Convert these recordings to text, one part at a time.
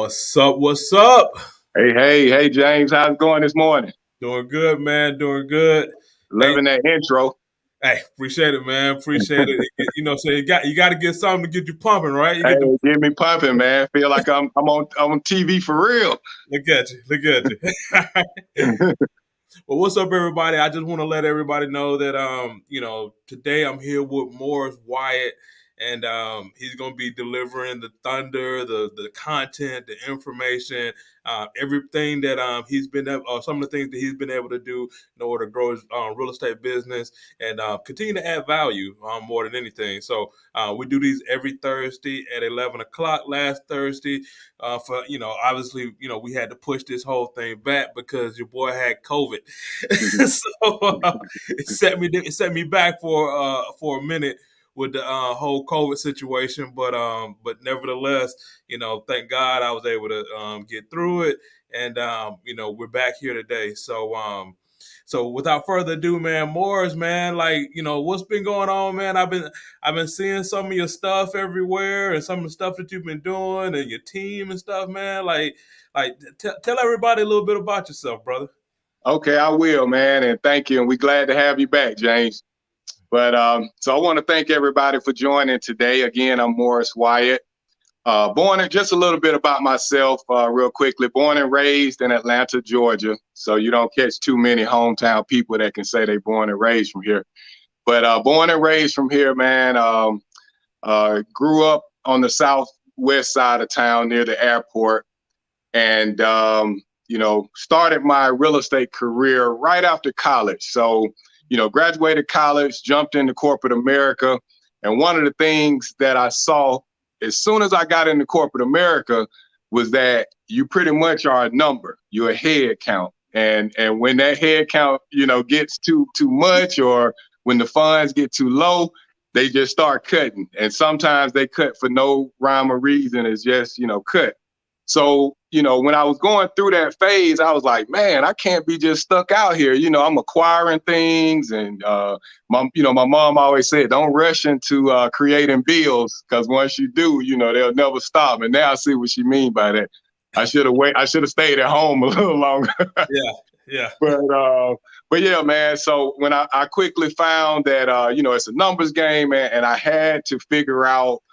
What's up? What's up? Hey, James, how's it going this morning? Doing good, man. Doing good. Hey, Loving that intro. hey, appreciate it, man. Appreciate it. So you got to get something to get you pumping, right? You Hey, get the get me pumping, man. Feel like I'm on TV for real. look at you, look at you. Well, what's up, everybody? I just want to let everybody know that today I'm here with Morris Wyatt, and he's going to be delivering the thunder, the content, the information, everything that some of the things that he's been able to do in order to grow his real estate business and continue to add value more than anything. So we do these every Thursday at 11 o'clock. Last Thursday, for obviously we had to push this whole thing back because your boy had COVID. So it set me back for a minute with the whole COVID situation, but nevertheless, thank God I was able to get through it, and we're back here today. So without further ado, man, Morris, man, what's been going on, man? I've been seeing some of your stuff everywhere, and some of the stuff that you've been doing, and your team and stuff, man. Tell everybody a little bit about yourself, brother. Okay, I will, man, and thank you. And we're glad to have you back, James. But so I want to thank everybody for joining today. Again, I'm Morris Wyatt. Just a little bit about myself, real quickly. Born and raised in Atlanta, Georgia. So you don't catch too many hometown people that can say they born and raised from here. But born and raised from here, man. Grew up on the southwest side of town near the airport, and started my real estate career right after college. So, graduated college, jumped into corporate America. And one of the things that I saw as soon as I got into corporate America was that you pretty much are a number. You're a head count. And when that head count, gets too much, or when the funds get too low, they just start cutting. And sometimes they cut for no rhyme or reason. It's just, cut. So, when I was going through that phase, I was like, man, I can't be just stuck out here. I'm acquiring things, and my mom always said, don't rush into creating bills, because once you do, they'll never stop. And now I see what she mean by that. I should have stayed at home a little longer. Yeah. But yeah, man. So when I quickly found that it's a numbers game, man, and I had to figure out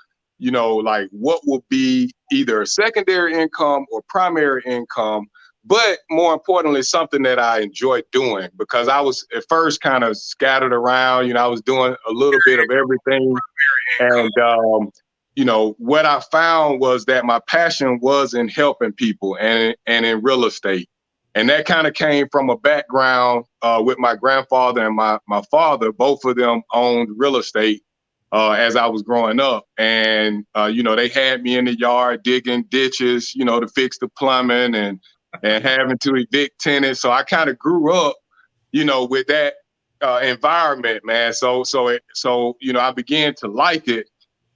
what will be either a secondary income or primary income, but more importantly, something that I enjoy doing, because I was at first kind of scattered around. I was doing a little bit of everything. And, what I found was that my passion was in helping people and in real estate. And that kind of came from a background with my grandfather and my father. Both of them owned real estate as I was growing up. And, they had me in the yard digging ditches, to fix the plumbing and having to evict tenants. So I kind of grew up, with that environment, man. So I began to like it.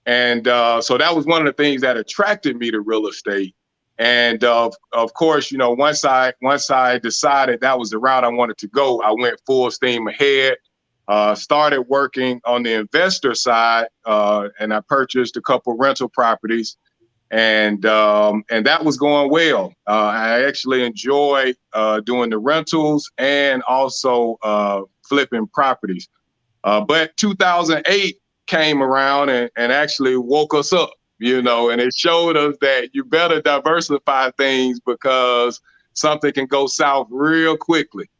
And so that was one of the things that attracted me to real estate. And of course, once I decided that was the route I wanted to go, I went full steam ahead. Started working on the investor side, and I purchased a couple rental properties, and that was going well. I actually enjoy doing the rentals and also flipping properties. But 2008 came around and actually woke us up, and it showed us that you better diversify things, because something can go south real quickly.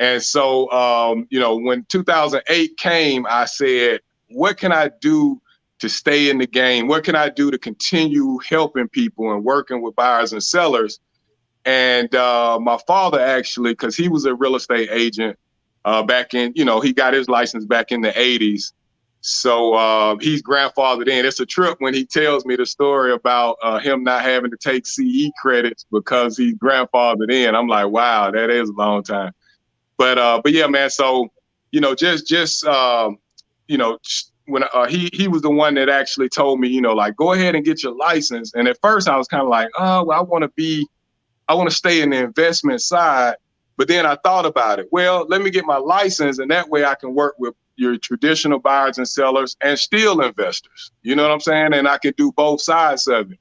And so, when 2008 came, I said, what can I do to stay in the game? What can I do to continue helping people and working with buyers and sellers? And my father, actually, because he was a real estate agent back in, he got his license back in the 80s. So he's grandfathered in. It's a trip when he tells me the story about him not having to take CE credits because he's grandfathered in. I'm like, wow, that is a long time. But yeah, man. So, when he was the one that actually told me, go ahead and get your license. And at first I was kind of like, oh, well, I want to stay in the investment side. But then I thought about it. Well, let me get my license, and that way I can work with your traditional buyers and sellers and still investors. You know what I'm saying? And I can do both sides of it.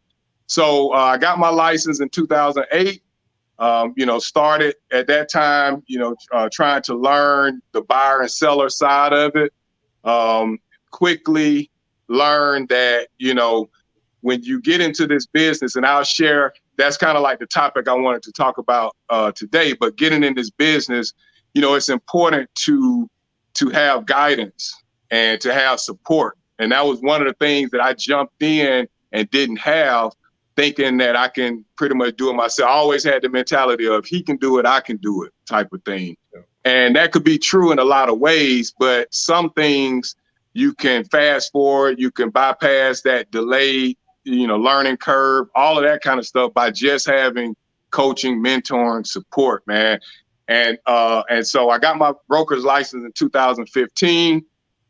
So I got my license in 2008. Started at that time, trying to learn the buyer and seller side of it. Um, Quickly learned that, when you get into this business, and I'll share, that's kind of like the topic I wanted to talk about today, but getting in this business, it's important to have guidance and to have support. And that was one of the things that I jumped in and didn't have, thinking that I can pretty much do it myself. I always had the mentality of he can do it, I can do it type of thing. Yeah. And that could be true in a lot of ways, but some things you can fast forward, you can bypass that delay, learning curve, all of that kind of stuff by just having coaching, mentoring, support, man. And so I got my broker's license in 2015.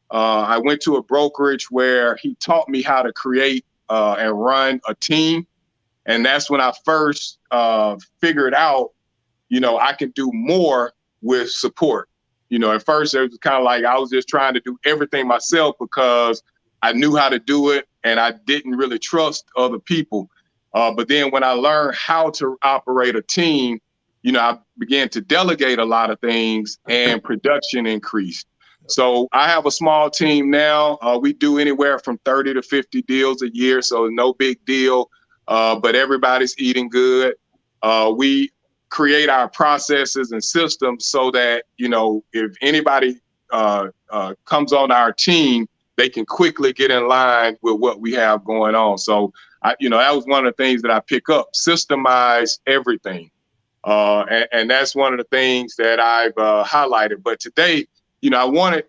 I went to a brokerage where he taught me how to create and run a team. And that's when I first figured out, I can do more with support. At first it was kind of like I was just trying to do everything myself because I knew how to do it and I didn't really trust other people. But then when I learned how to operate a team, I began to delegate a lot of things and production increased. So I have a small team now. We do anywhere from 30 to 50 deals a year, so no big deal. But everybody's eating good. We create our processes and systems so that, if anybody comes on our team, they can quickly get in line with what we have going on. So, that was one of the things that I pick up, systemize everything. And that's one of the things that I've highlighted. But today, I wanted,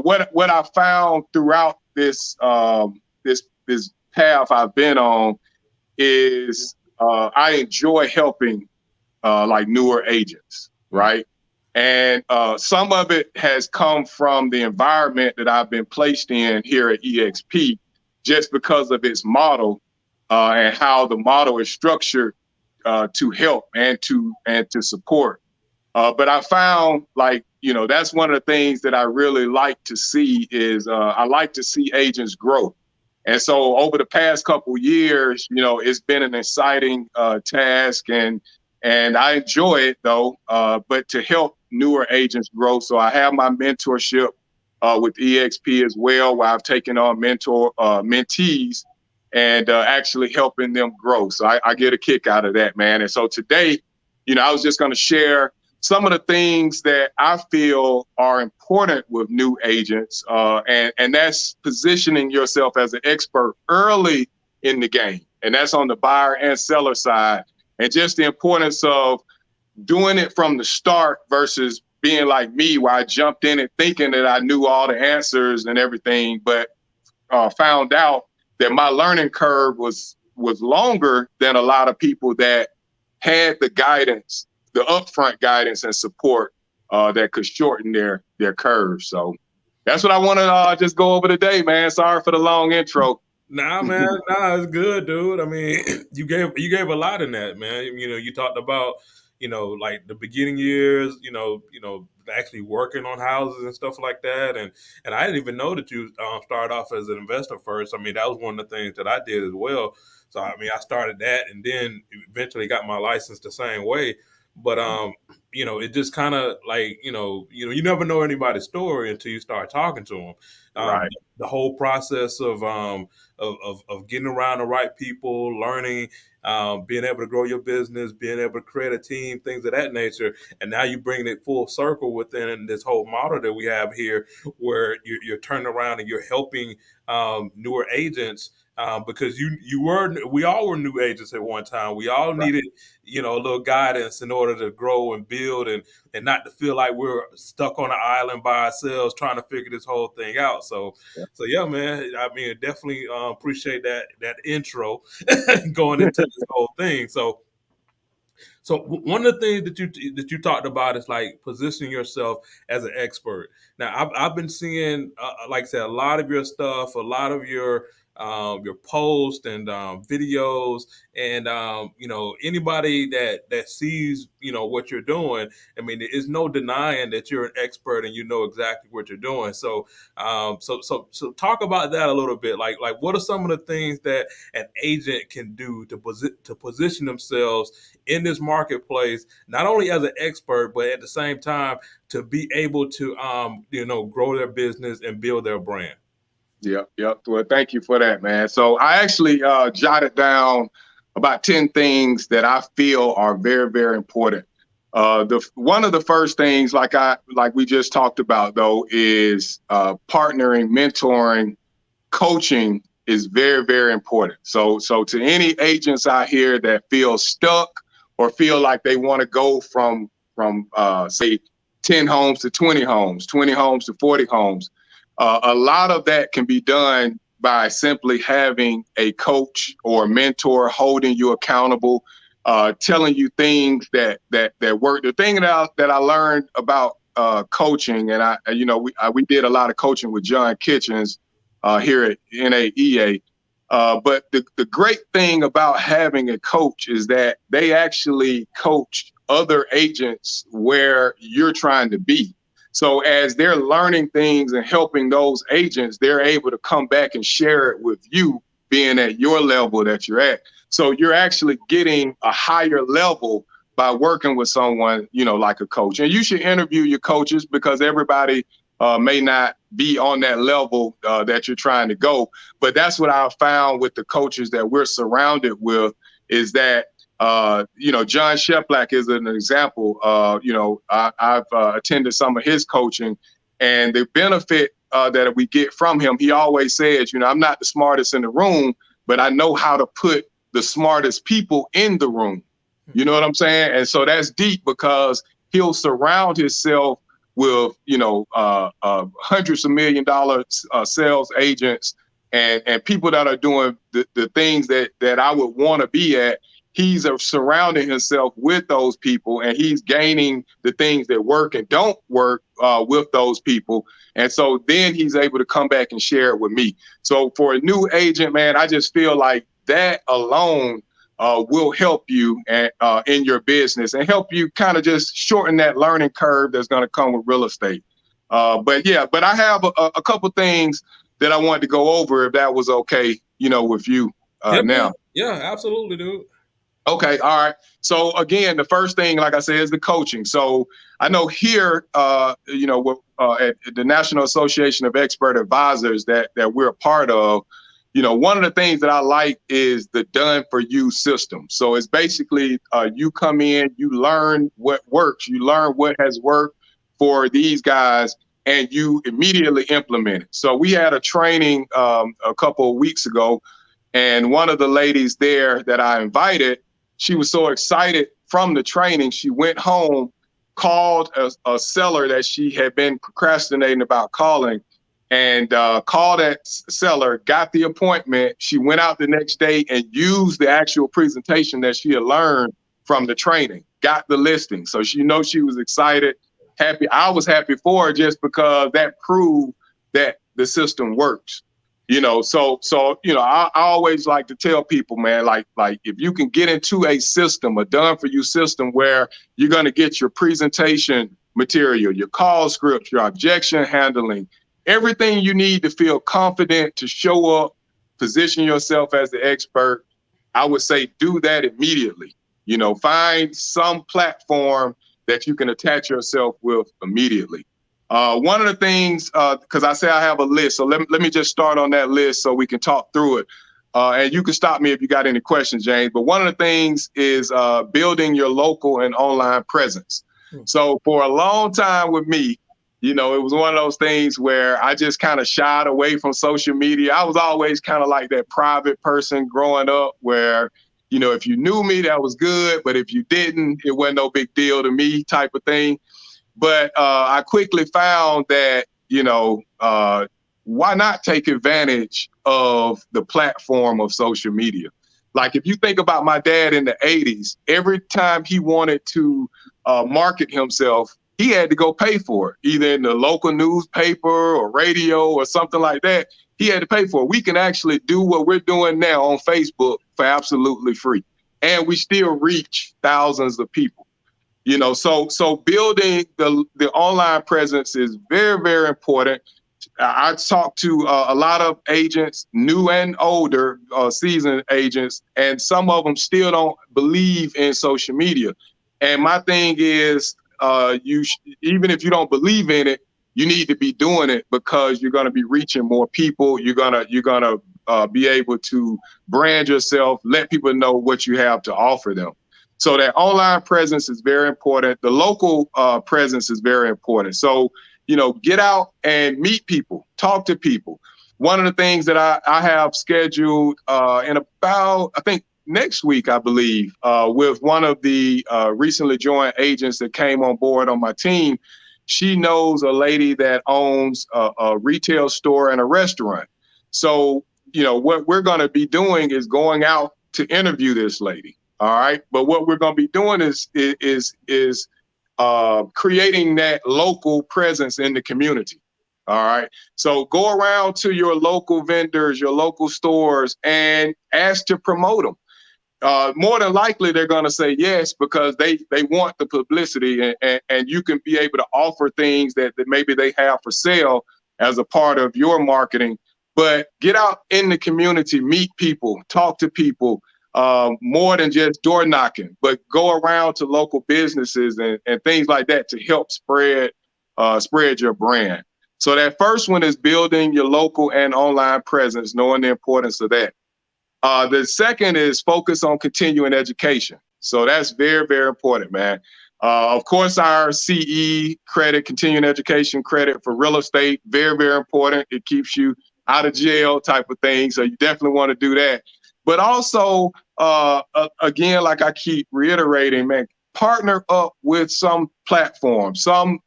what I found throughout this path I've been on is I enjoy helping like newer agents, right? And some of it has come from the environment that I've been placed in here at EXP, just because of its model and how the model is structured to help and to support. But I found, like, that's one of the things that I really like to see is I like to see agents grow. And so over the past couple of years, it's been an exciting task, and I enjoy it though. But to help newer agents grow, so I have my mentorship with EXP as well, where I've taken on mentees and actually helping them grow. So I get a kick out of that, man. And so today, I was just going to share some of the things that I feel are important with new agents, and that's positioning yourself as an expert early in the game. And that's on the buyer and seller side. And just the importance of doing it from the start versus being like me, where I jumped in it thinking that I knew all the answers and everything, but found out that my learning curve was longer than a lot of people that had the guidance, the upfront guidance and support that could shorten their curve. So that's what I want to just go over today, man. Sorry for the long intro. Nah, man, it's good, dude. I mean, you gave a lot in that, man. You talked about, like the beginning years, actually working on houses and stuff like that, and I didn't even know that you started off as an investor first. I mean, that was one of the things that I did as well. So I mean, I started that, and then eventually got my license the same way. But it just kind of like you never know anybody's story until you start talking to them. Right. The whole process of getting around the right people, learning, being able to grow your business, being able to create a team, things of that nature. And now you bring it full circle within this whole model that we have here, where you're turning around and you're helping newer agents. Because we all were new agents at one time. We all needed, a little guidance in order to grow and build, and not to feel like we're stuck on an island by ourselves trying to figure this whole thing out. So yeah, man. I mean, definitely appreciate that intro going into this whole thing. So one of the things that you talked about is like positioning yourself as an expert. Now, I've been seeing, like I said, a lot of your stuff, a lot of your your posts and videos, and anybody that sees what you're doing. I mean, there's no denying that you're an expert and you know exactly what you're doing. So so talk about that a little bit. Like what are some of the things that an agent can do to position themselves in this marketplace, not only as an expert, but at the same time to be able to grow their business and build their brand. Yep, yep. Well, thank you for that, man. So I actually jotted down about 10 things that I feel are very, very important. The one of the first things, like we just talked about, though, is partnering, mentoring, coaching is very, very important. So to any agents out here that feel stuck or feel like they want to go from say 10 homes to 20 homes, 20 homes to 40 homes, a lot of that can be done by simply having a coach or mentor holding you accountable, telling you things that work. The thing that I learned about coaching, and we did a lot of coaching with John Kitchens here at NAEA. But the great thing about having a coach is that they actually coach other agents where you're trying to be. So as they're learning things and helping those agents, they're able to come back and share it with you, being at your level that you're at. So you're actually getting a higher level by working with someone, like a coach. And you should interview your coaches, because everybody may not be on that level that you're trying to go. But that's what I found with the coaches that we're surrounded with, is that John Sheplack is an example. I've attended some of his coaching, and the benefit that we get from him, he always says, I'm not the smartest in the room, but I know how to put the smartest people in the room. You know what I'm saying? And so that's deep, because he'll surround himself with, hundreds of $1 million sales agents and people that are doing the things that I would want to be at. He's surrounding himself with those people, and he's gaining the things that work and don't work with those people. And so then he's able to come back and share it with me. So for a new agent, man, I just feel like that alone will help you in your business and help you kind of just shorten that learning curve that's going to come with real estate. But I have a couple things that I wanted to go over, if that was okay, with you now. Yeah, absolutely, dude. Okay. All right. So again, the first thing, like I said, is the coaching. So I know here, at the National Association of Expert Advisors that we're a part of, one of the things that I like is the done for you system. So it's basically you come in, you learn what works, you learn what has worked for these guys, and you immediately implement it. So we had a training a couple of weeks ago, and one of the ladies there that I invited, she was so excited from the training, she went home, called a seller that she had been procrastinating about calling, and called that seller, got the appointment. She went out the next day and used the actual presentation that she had learned from the training, got the listing. So she was excited, happy. I was happy for her, just because that proved that the system works. I always like to tell people, man, like if you can get into a system, a done for you system, where you're going to get your presentation material, your call scripts, your objection handling, everything you need to feel confident to show up, position yourself as the expert, I would say do that immediately. Find some platform that you can attach yourself with immediately. One of the things, because I say I have a list, so let me just start on that list so we can talk through it. And you can stop me if you got any questions, James. But one of the things is building your local and online presence. So for a long time with me, it was one of those things where I just kind of shied away from social media. I was always kind of like that private person growing up where, if you knew me, that was good. But if you didn't, it wasn't no big deal to me, type of thing. But I quickly found that, why not take advantage of the platform of social media? Like, if you think about my dad in the 80s, every time he wanted to market himself, he had to go pay for it, either in the local newspaper or radio or something like that. He had to pay for it. We can actually do what we're doing now on Facebook for absolutely free. And we still reach thousands of people. So building the online presence is very, very important. I talk to a lot of agents, new and older, seasoned agents, and some of them still don't believe in social media. And my thing is, even if you don't believe in it, you need to be doing it because you're going to be reaching more people. You're gonna be able to brand yourself, let people know what you have to offer them. So that online presence is very important. The local presence is very important. So get out and meet people, talk to people. One of the things that I have scheduled in about, I think next week, I believe, with one of the recently joined agents that came on board on my team. She knows a lady that owns a retail store and a restaurant. So, what we're going to be doing is going out to interview this lady. All right. But what we're going to be doing is creating that local presence in the community. All right. So go around to your local vendors, your local stores, and ask to promote them. More than likely, they're going to say yes because they want the publicity, and you can be able to offer things that maybe they have for sale as a part of your marketing. But get out in the community, meet people, talk to people. More than just door knocking, but go around to local businesses and things like that to help spread your brand. So that first one is building your local and online presence, knowing the importance of that. The second is focus on continuing education. So that's very, very important, man. Of course, our CE credit, continuing education credit for real estate, very, very important. It keeps you out of jail type of thing. So you definitely want to do that. But also, again, like I keep reiterating, man, partner up with some platform, some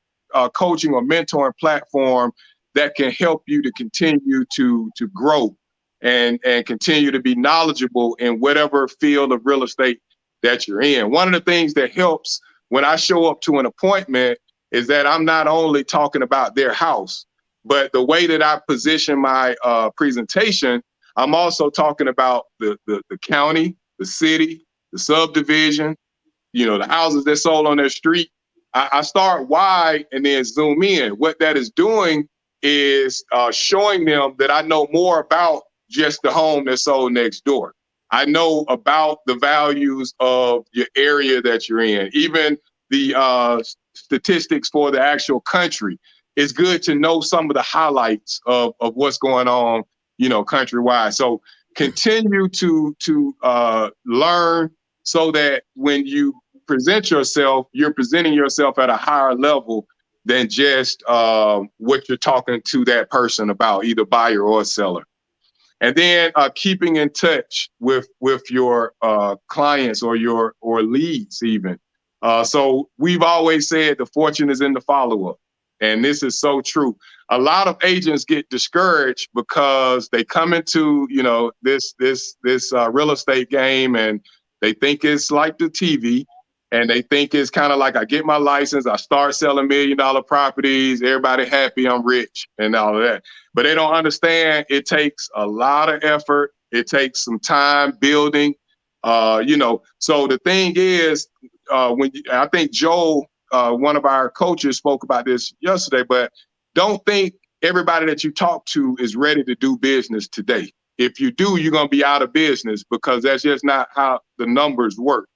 coaching or mentoring platform that can help you to continue to grow and continue to be knowledgeable in whatever field of real estate that you're in. One of the things that helps when I show up to an appointment is that I'm not only talking about their house, but the way that I position my presentation, I'm also talking about the county, the city, the subdivision, the houses that sold on their street. I start wide and then zoom in. What that is doing is showing them that I know more about just the home that sold next door. I know about the values of your area that you're in, even the statistics for the actual country. It's good to know some of the highlights of what's going on, countrywide. So continue to learn so that when you present yourself, you're presenting yourself at a higher level than just what you're talking to that person about, either buyer or seller. And then keeping in touch with your clients or leads even. So we've always said the fortune is in the follow-up. And this is so true. A lot of agents get discouraged because they come into, this real estate game and they think it's like the TV. And they think it's kind of like I get my license, I start selling $1 million properties, everybody happy, I'm rich and all of that. But they don't understand it takes a lot of effort. It takes some time building, So the thing is, I think Joel, one of our coaches, spoke about this yesterday, but don't think everybody that you talk to is ready to do business today. If you do, you're going to be out of business because that's just not how the numbers work.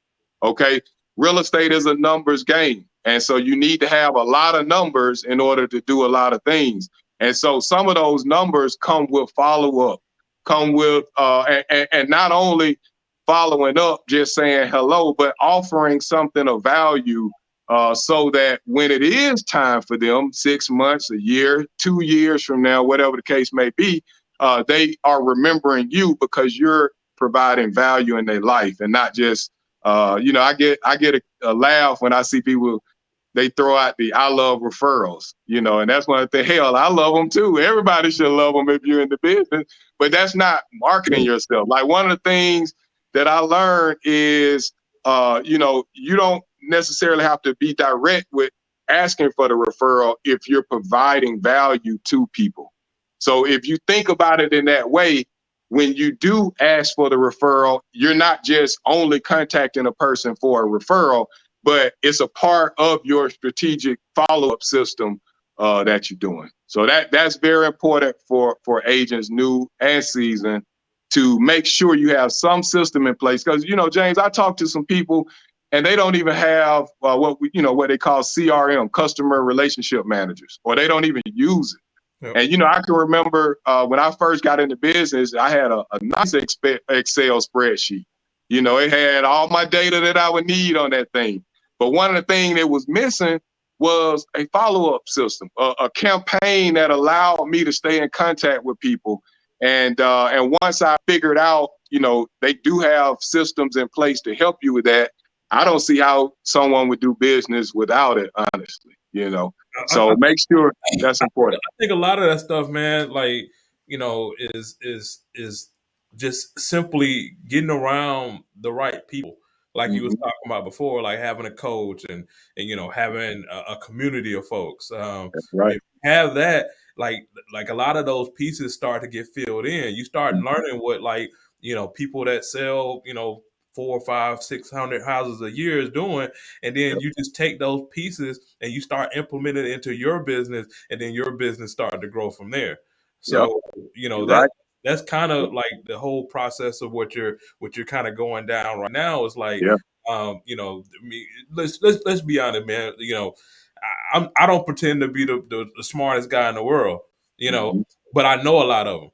Okay. Real estate is a numbers game. And so you need to have a lot of numbers in order to do a lot of things. And so some of those numbers come with follow-up, come with, and not only following up, just saying hello, but offering something of value so that when it is time for them, 6 months, a year, 2 years from now, whatever the case may be, they are remembering you because you're providing value in their life and not just, I get a laugh when I see people, they throw out the I love referrals, and that's one of the things. Hell, I love them too. Everybody should love them if you're in the business, but that's not marketing yourself. Like one of the things that I learned is, you don't necessarily have to be direct with asking for the referral if you're providing value to people. So if you think about it in that way, when you do ask for the referral, you're not just only contacting a person for a referral, but it's a part of your strategic follow-up system that you're doing. So that's very important for agents, new and seasoned, to make sure you have some system in place. Because, you know, James, I talked to some people and they don't even have what they call CRM, customer relationship managers, or they don't even use it. Yep. And, you know, I can remember when I first got into business, I had a nice Excel spreadsheet. You know, it had all my data that I would need on that thing. But one of the things that was missing was a follow-up system, a campaign that allowed me to stay in contact with people. And once I figured out, you know, they do have systems in place to help you with that, I don't see how someone would do business without it, honestly, you know. So make sure that's important. I think a lot of that stuff, man, like, you know, is just simply getting around the right people. Like you was talking about before, like having a coach and you know, having a community of folks. Right. If you have that, like a lot of those pieces start to get filled in. You start learning what, like, you know, people that sell, you know, 400, 500, 600 houses a year is doing, and then you just take those pieces and you start implementing it into your business, and then your business started to grow from there. So you know that's kind of like the whole process of what you're kind of going down right now is like, you know, I mean, let's be honest, man. You know, I don't pretend to be the smartest guy in the world, you know, but I know a lot of them.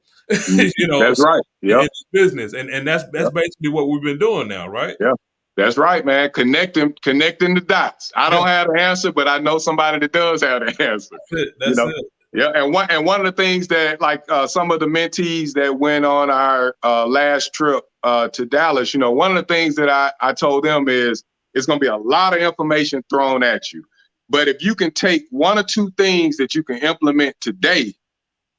You know, that's right. In business, and that's basically what we've been doing now, right? Yeah, that's right, man. Connecting the dots. I don't have the answer, but I know somebody that does have the answer. That's it. Yeah, and one of the things that, like, some of the mentees that went on our last trip to Dallas, you know, one of the things that I told them is it's going to be a lot of information thrown at you, but if you can take one or two things that you can implement today,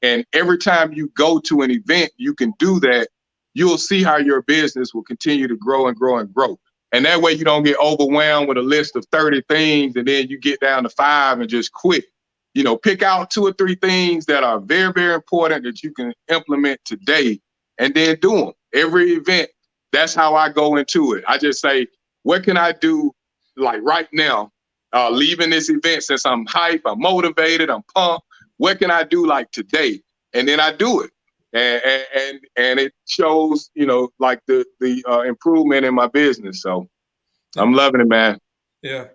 and every time you go to an event, you can do that, you'll see how your business will continue to grow and grow and grow. And that way you don't get overwhelmed with a list of 30 things and then you get down to 5 and just quit. You know, pick out 2 or 3 things that are very, very important that you can implement today, and then do them. Every event, that's how I go into it. I just say, what can I do, like, right now, leaving this event, since I'm hype, I'm motivated, I'm pumped, what can I do, like, today? And then I do it. And it shows, you know, like the improvement in my business. So I'm loving it, man. Yeah.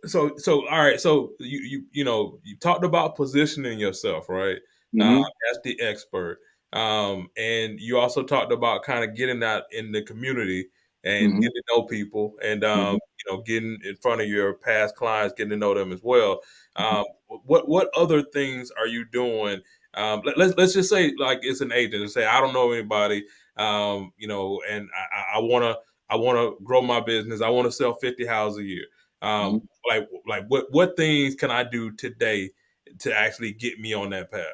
So all right. So you know, you talked about positioning yourself, right? As the expert. And you also talked about kind of getting out in the community and getting to know people, and you know, getting in front of your past clients, getting to know them as well. What other things are you doing? Let's just say, like, it's an agent and say, I don't know anybody, you know, and I want to grow my business. I want to sell 50 houses a year. Like what things can I do today to actually get me on that path?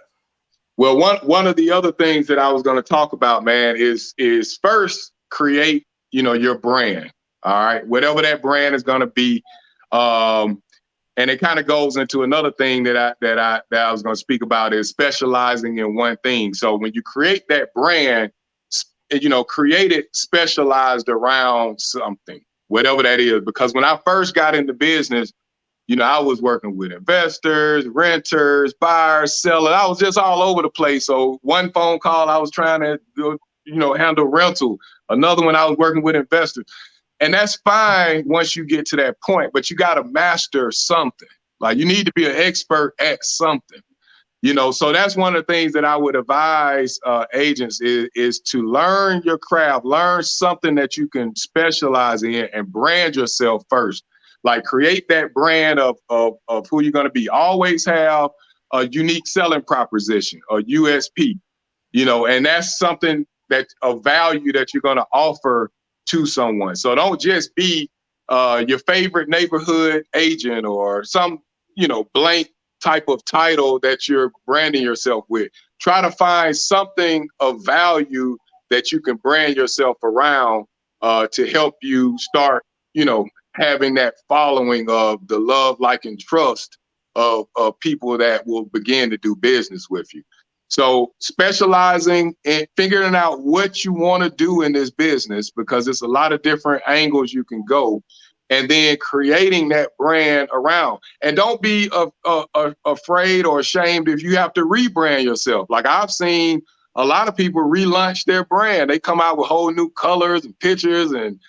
Well, one of the other things that I was going to talk about, man, is first create, you know, your brand. All right, whatever that brand is going to be. And it kind of goes into another thing that I was going to speak about, is specializing in one thing. So when you create that brand, you know, create it specialized around something, whatever that is. Because when I first got into business, you know, I was working with investors, renters, buyers, sellers. I was just all over the place. So one phone call, I was trying to, you know, handle rental. Another one, I was working with investors. And that's fine once you get to that point, but you got to master something. Like, you need to be an expert at something, you know. So that's one of the things that I would advise agents is to learn your craft, learn something that you can specialize in, and brand yourself first. Like, create that brand of who you're going to be. Always have a unique selling proposition, a USP, you know, and that's something that's of value that you're going to offer to someone. So don't just be your favorite neighborhood agent or some, you know, blank type of title that you're branding yourself with. Try to find something of value that you can brand yourself around to help you start, you know, having that following of the love, like, and trust of people that will begin to do business with you. So specializing and figuring out what you want to do in this business, because it's a lot of different angles you can go, and then creating that brand around. And don't be afraid or ashamed if you have to rebrand yourself. Like I've seen a lot of people relaunch their brand. They come out with whole new colors and pictures and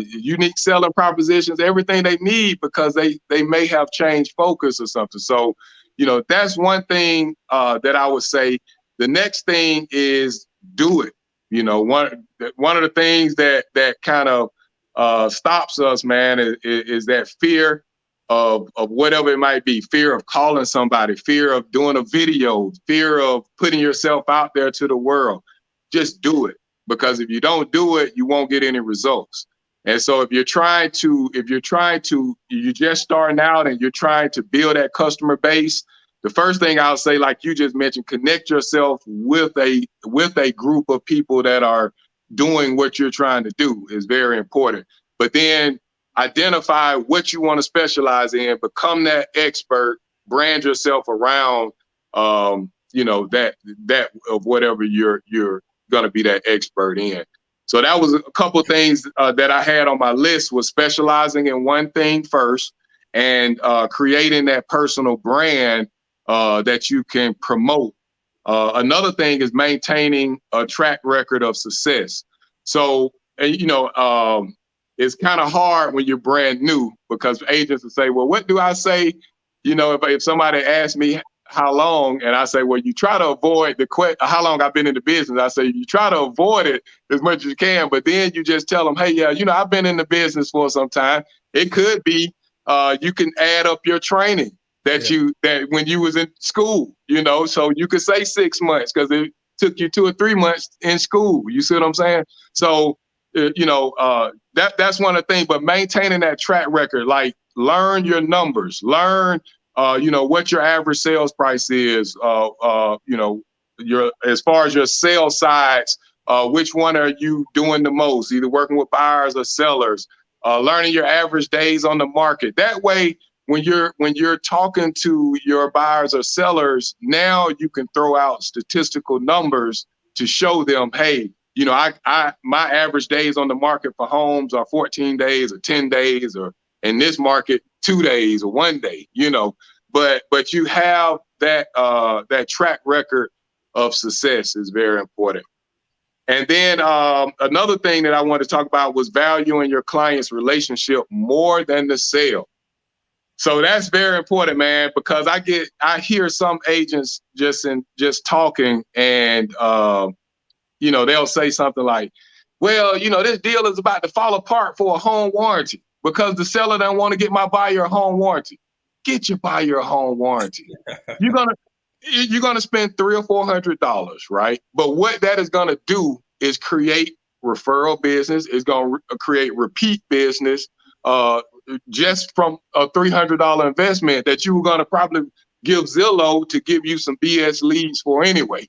unique selling propositions, everything they need, because they may have changed focus or something. So, that's one thing that I would say. The next thing is do it. One of the things that kind of stops us, man, is that fear of whatever it might be. Fear of calling somebody, fear of doing a video, fear of putting yourself out there to the world. Just do it, because if you don't do it, you won't get any results. And so if you're just starting out and you're trying to build that customer base, the first thing I'll say, like you just mentioned, connect yourself with a group of people that are doing what you're trying to do is very important. But then identify what you want to specialize in, become that expert, brand yourself around, that of whatever you're going to be that expert in. So that was a couple of things that I had on my list, was specializing in one thing first, and creating that personal brand that you can promote. Another thing is maintaining a track record of success. So, it's kind of hard when you're brand new, because agents will say, well, what do I say? If somebody asks me how long, and I say, well, you try to avoid the question, how long I've been in the business. I say, you try to avoid it as much as you can, but then you just tell them, hey, yeah, I've been in the business for some time. It could be, you can add up your training that when you was in school, so you could say 6 months because it took you 2 or 3 months in school. You see what I'm saying? So, that's one of the things, but maintaining that track record, like learn your numbers, learn, what your average sales price is, as far as your sales sides, which one are you doing the most, either working with buyers or sellers, learning your average days on the market. That way, when you're talking to your buyers or sellers, now you can throw out statistical numbers to show them, hey, my average days on the market for homes are 14 days or 10 days, or in this market, 2 days or 1 day, but you have that track record of success is very important. And then another thing that I want to talk about was valuing your client's relationship more than the sale. So that's very important, man, because I hear some agents just talking, and they'll say something like, well, this deal is about to fall apart for a home warranty because the seller doesn't want to get my buyer a home warranty. Get your buyer a home warranty. You're gonna spend $300 or $400, right? But what that is gonna do is create referral business. It's gonna create repeat business, just from a $300 investment that you were gonna probably give Zillow to give you some BS leads for anyway.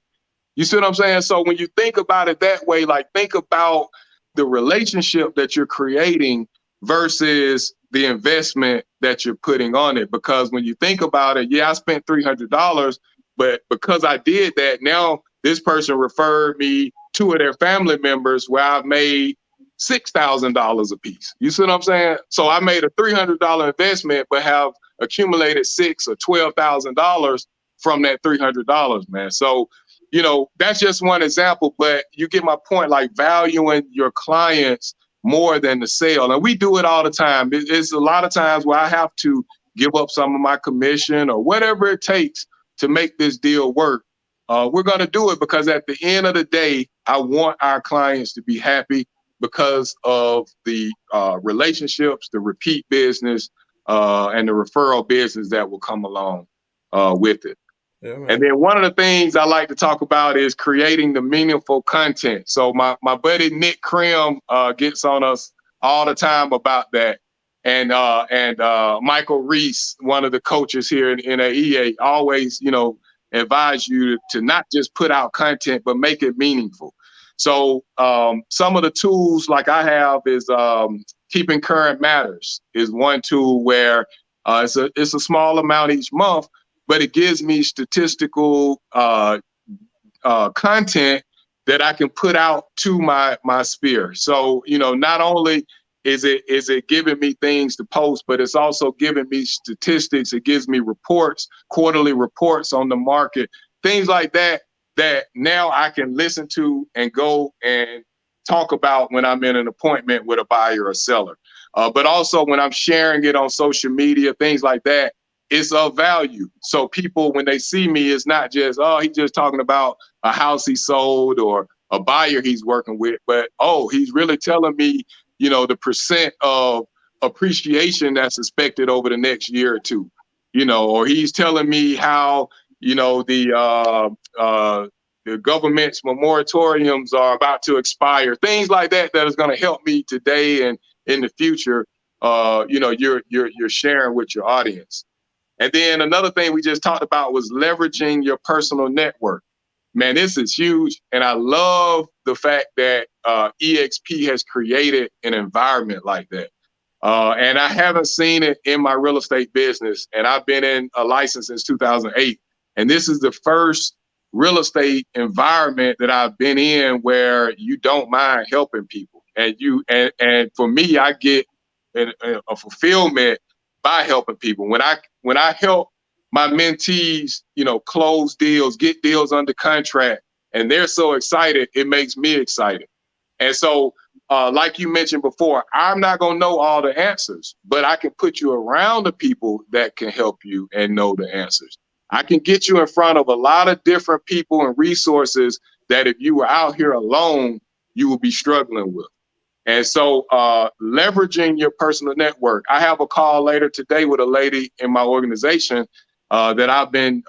You see what I'm saying? So when you think about it that way, like think about the relationship that you're creating versus the investment that you're putting on it. Because when you think about it, yeah, I spent $300, but because I did that, now this person referred me 2 of their family members where I've made $6,000 a piece. You see what I'm saying? So I made a $300 investment, but have accumulated $6,000 or $12,000 from that $300, man. So, that's just one example, but you get my point, like valuing your clients more than the sale. And we do it all the time. It's a lot of times where I have to give up some of my commission or whatever it takes to make this deal work. We're going to do it because at the end of the day, I want our clients to be happy because of the relationships, the repeat business, and the referral business that will come along with it. Yeah, and then one of the things I like to talk about is creating the meaningful content. So my buddy Nick Krim gets on us all the time about that. And Michael Reese, one of the coaches here in NAEA, always, advise you to not just put out content, but make it meaningful. So some of the tools like I have is Keeping Current Matters is one tool where it's a small amount each month, but it gives me statistical content that I can put out to my sphere. So, not only is it giving me things to post, but it's also giving me statistics. It gives me reports, quarterly reports on the market, things like that now I can listen to and go and talk about when I'm in an appointment with a buyer or seller. But also when I'm sharing it on social media, things like that, it's of value. So people, when they see me, it's not just, oh, he's just talking about a house he sold or a buyer he's working with, but, oh, he's really telling me, the percent of appreciation that's expected over the next year or two, or he's telling me how, the government's moratoriums are about to expire, things like that is going to help me today and in the future. You're sharing with your audience. And then another thing we just talked about was leveraging your personal network. Man, this is huge. And I love the fact that EXP has created an environment like that. And I haven't seen it in my real estate business. And I've been in a license since 2008. And this is the first real estate environment that I've been in where you don't mind helping people. And for me, I get a fulfillment by helping people. When I help my mentees, close deals, get deals under contract, and they're so excited, it makes me excited. And so, like you mentioned before, I'm not going to know all the answers, but I can put you around the people that can help you and know the answers. I can get you in front of a lot of different people and resources that if you were out here alone, you would be struggling with. And so leveraging your personal network. I have a call later today with a lady in my organization that I've been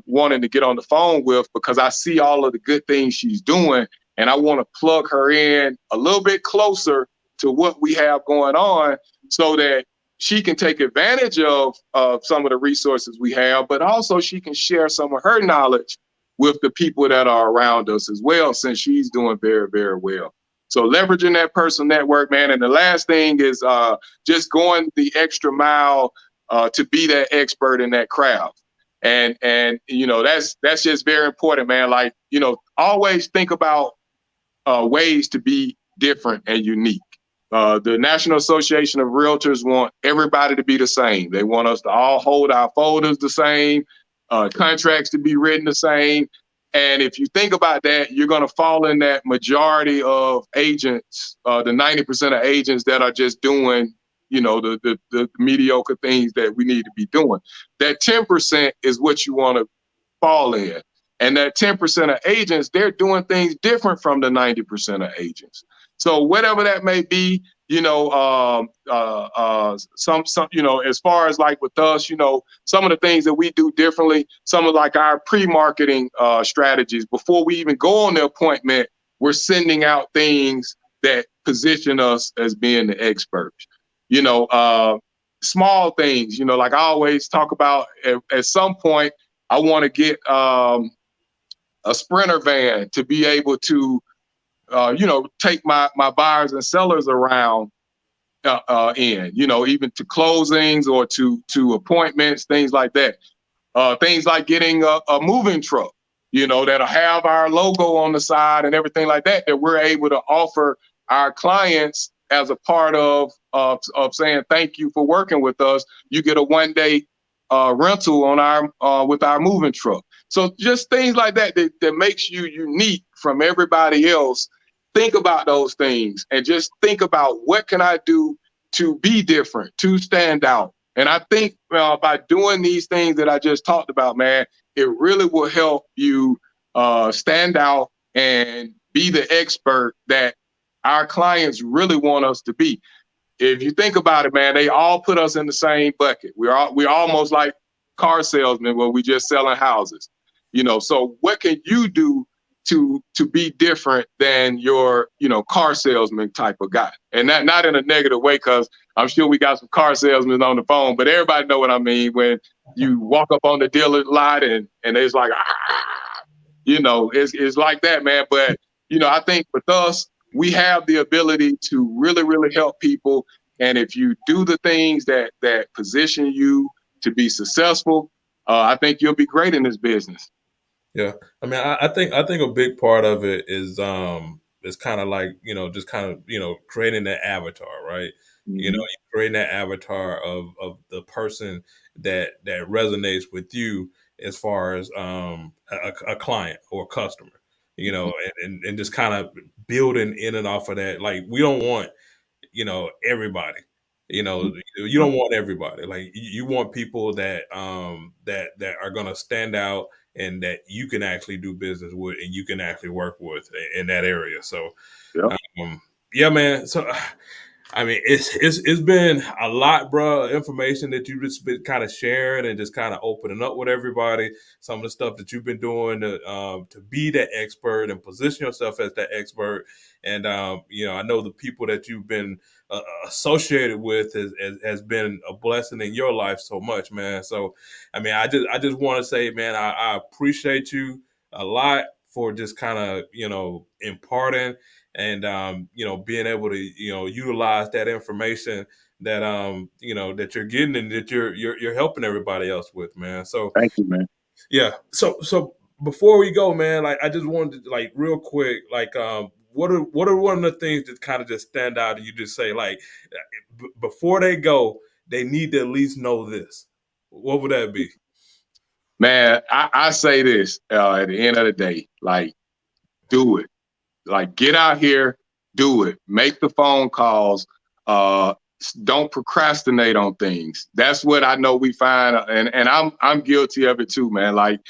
wanting to get on the phone with because I see all of the good things she's doing. And I want to plug her in a little bit closer to what we have going on so that she can take advantage of some of the resources we have, but also she can share some of her knowledge with the people that are around us as well, since she's doing very, very well. So leveraging that personal network, man. And the last thing is just going the extra mile to be that expert in that craft. And that's just very important, man. Like, always think about ways to be different and unique. The National Association of Realtors want everybody to be the same. They want us to all hold our folders the same, contracts to be written the same. And if you think about that, you're going to fall in that majority of agents, the 90% of agents that are just doing, the mediocre things that we need to be doing. That 10% is what you want to fall in. And that 10% of agents, they're doing things different from the 90% of agents. So whatever that may be, as far as like with us, some of the things that we do differently, some of like our pre-marketing strategies, before we even go on the appointment, we're sending out things that position us as being the experts. Small things, like I always talk about at some point, I want to get a Sprinter van to be able to take my buyers and sellers around even to closings or to appointments, things like that. Things like getting a moving truck, that'll have our logo on the side and everything like that we're able to offer our clients as a part of saying thank you for working with us. You get a one-day rental on our with our moving truck. So just things like that makes you unique from everybody else. Think about those things and just think about what can I do to be different, to stand out. And I think by doing these things that I just talked about, man, it really will help you stand out and be the expert that our clients really want us to be. If you think about it, man, they all put us in the same bucket. We're almost like car salesmen where we just selling houses. So what can you do to be different than your, car salesman type of guy? And that not in a negative way, because I'm sure we got some car salesmen on the phone, but everybody know what I mean when you walk up on the dealer lot and it's like, it's like that, man. But, I think with us, we have the ability to really, really help people. And if you do the things that position you to be successful, I think you'll be great in this business. Yeah, I mean, I think a big part of it is kind of like just kind of creating that avatar, right? Hmm. You creating that avatar of the person that resonates with you as far as a client or a customer, Hmm. and just kind of building in and off of that. Like we don't want everybody. You don't want everybody. Like you want people that are gonna stand out and that you can actually do business with and you can actually work with in that area. So Yep. yeah, man. So I mean, it's been a lot, bro. Information that you've just been kind of sharing and just kind of opening up with everybody. Some of the stuff that you've been doing to be that expert and position yourself as that expert. And I know the people that you've been associated with has been a blessing in your life so much, man. So, I mean, I just want to say, man, I appreciate you a lot for just kind of imparting and being able to utilize that information that that you're getting and that you're helping everybody else with, man. So Thank you, man. yeah, so before we go, man, like I just wanted to, like, real quick, like what are one of the things that kind of just stand out and you just say, like, before they go, they need to at least know this? What would that be? Man, I say this at the end of the day, like, do it. Like, get out here, do it. Make the phone calls. Uh, don't procrastinate on things. That's what I know we find, and I'm guilty of it too, man. Like,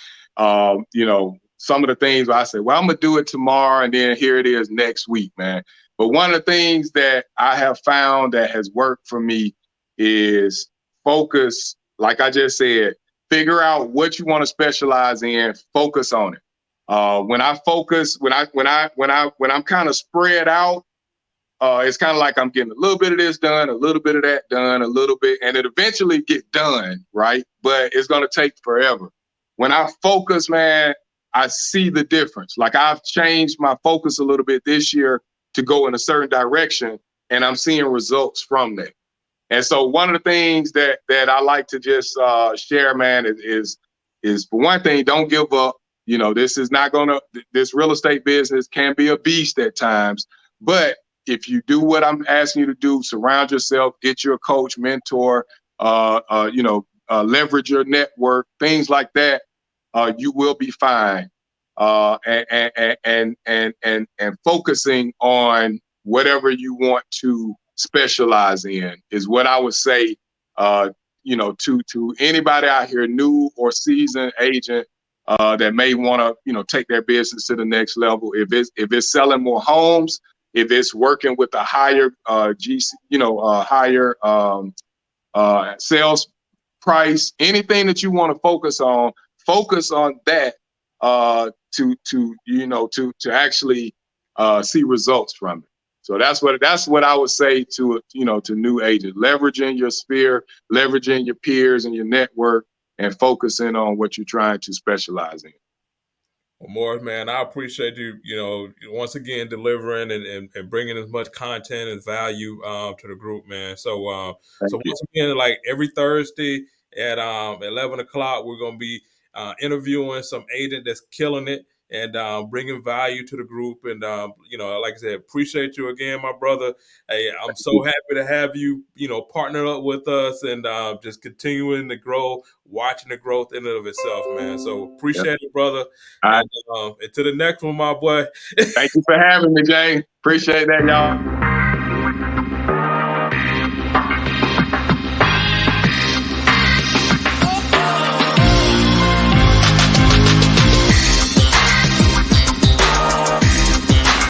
some of the things where I say, well, I'm gonna do it tomorrow, and then here it is next week, man. But one of the things that I have found that has worked for me is focus. Like I just said, figure out what you want to specialize in. Focus on it. When I focus, when I'm kind of spread out, it's kind of like I'm getting a little bit of this done, a little bit of that done, a little bit, and it eventually get done, right? But it's gonna take forever. When I focus, man, I see the difference. Like, I've changed my focus a little bit this year to go in a certain direction, and I'm seeing results from that. And so one of the things that I like to just share, man, is for one thing, don't give up. This is not gonna. This real estate business can be a beast at times, but if you do what I'm asking you to do, surround yourself, get your coach, mentor, leverage your network, things like that, you will be fine. And focusing on whatever you want to specialize in is what I would say. To anybody out here, new or seasoned agent, that may want to take their business to the next level. If it's selling more homes, if it's working with a higher higher sales price, anything that you want to focus on that, to actually see results from it. So that's what I would say to new agents: leveraging your sphere, leveraging your peers and your network, and focusing on what you're trying to specialize in. Well, Morris, man, I appreciate you, once again delivering and bringing as much content and value to the group, man. So, Thank so you. once again, like every Thursday at 11 o'clock, we're gonna be interviewing some agent that's killing it and bringing value to the group. And like I said, appreciate you again, my brother. Hey, I'm so happy to have you, partner up with us and just continuing to grow, watching the growth in and of itself, man. So Yeah. appreciate it, brother. All right. And to the next one, my boy. Thank you for having me, Jay. Appreciate that, y'all.